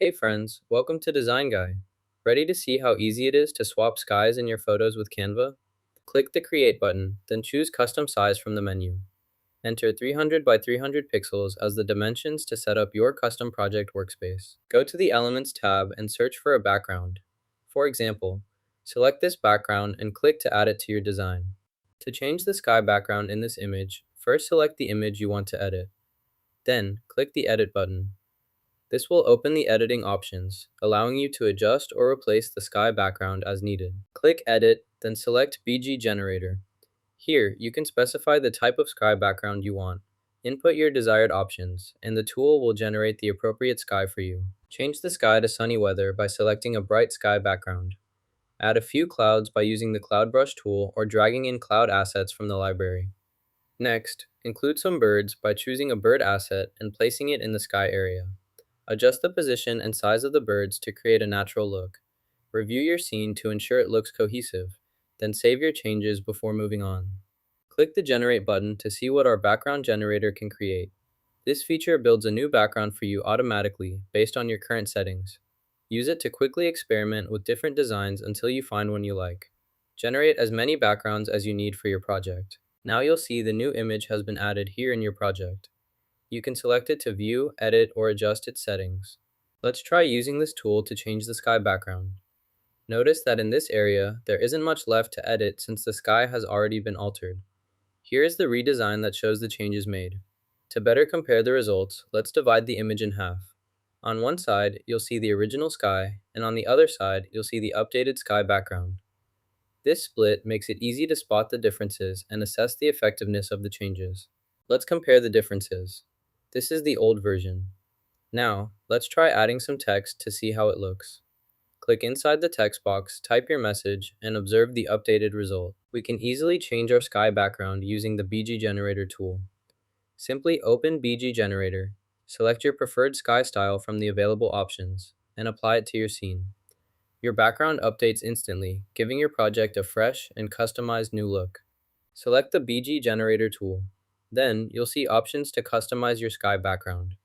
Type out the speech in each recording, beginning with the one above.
Hey friends, welcome to Design Guy. Ready to see how easy it is to swap skies in your photos with Canva? Click the Create button, then choose Custom Size from the menu. Enter 300 by 300 pixels as the dimensions to set up your custom project workspace. Go to the Elements tab and search for a background. For example, select this background and click to add it to your design. To change the sky background in this image, first select the image you want to edit. Then, click the Edit button. This will open the editing options, allowing you to adjust or replace the sky background as needed. Click Edit, then select BG Generator. Here, you can specify the type of sky background you want. Input your desired options, and the tool will generate the appropriate sky for you. Change the sky to sunny weather by selecting a bright sky background. Add a few clouds by using the Cloud Brush tool or dragging in cloud assets from the library. Next, include some birds by choosing a bird asset and placing it in the sky area. Adjust the position and size of the birds to create a natural look. Review your scene to ensure it looks cohesive, then save your changes before moving on. Click the Generate button to see what our background generator can create. This feature builds a new background for you automatically based on your current settings. Use it to quickly experiment with different designs until you find one you like. Generate as many backgrounds as you need for your project. Now you'll see the new image has been added here in your project. You can select it to view, edit, or adjust its settings. Let's try using this tool to change the sky background. Notice that in this area, there isn't much left to edit since the sky has already been altered. Here is the redesign that shows the changes made. To better compare the results, let's divide the image in half. On one side, you'll see the original sky, and on the other side, you'll see the updated sky background. This split makes it easy to spot the differences and assess the effectiveness of the changes. Let's compare the differences. This is the old version. Now, let's try adding some text to see how it looks. Click inside the text box, type your message, and observe the updated result. We can easily change our sky background using the BG Generator tool. Simply open BG Generator, select your preferred sky style from the available options, and apply it to your scene. Your background updates instantly, giving your project a fresh and customized new look. Select the BG Generator tool. Then, you'll see options to customize your sky background.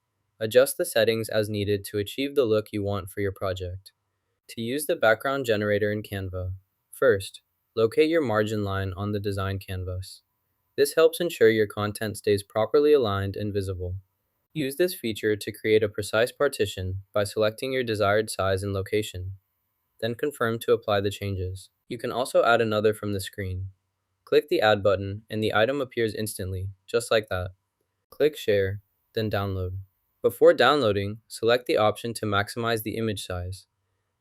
Adjust the settings as needed to achieve the look you want for your project. To use the background generator in Canva, first, locate your margin line on the design canvas. This helps ensure your content stays properly aligned and visible. Use this feature to create a precise partition by selecting your desired size and location. Then confirm to apply the changes. You can also add another from the screen. Click the Add button and the item appears instantly, just like that. Click Share, then Download. Before downloading, select the option to maximize the image size.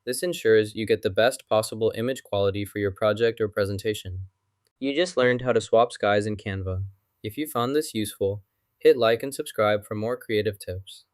This ensures you get the best possible image quality for your project or presentation. You just learned how to swap skies in Canva. If you found this useful, hit like and subscribe for more creative tips.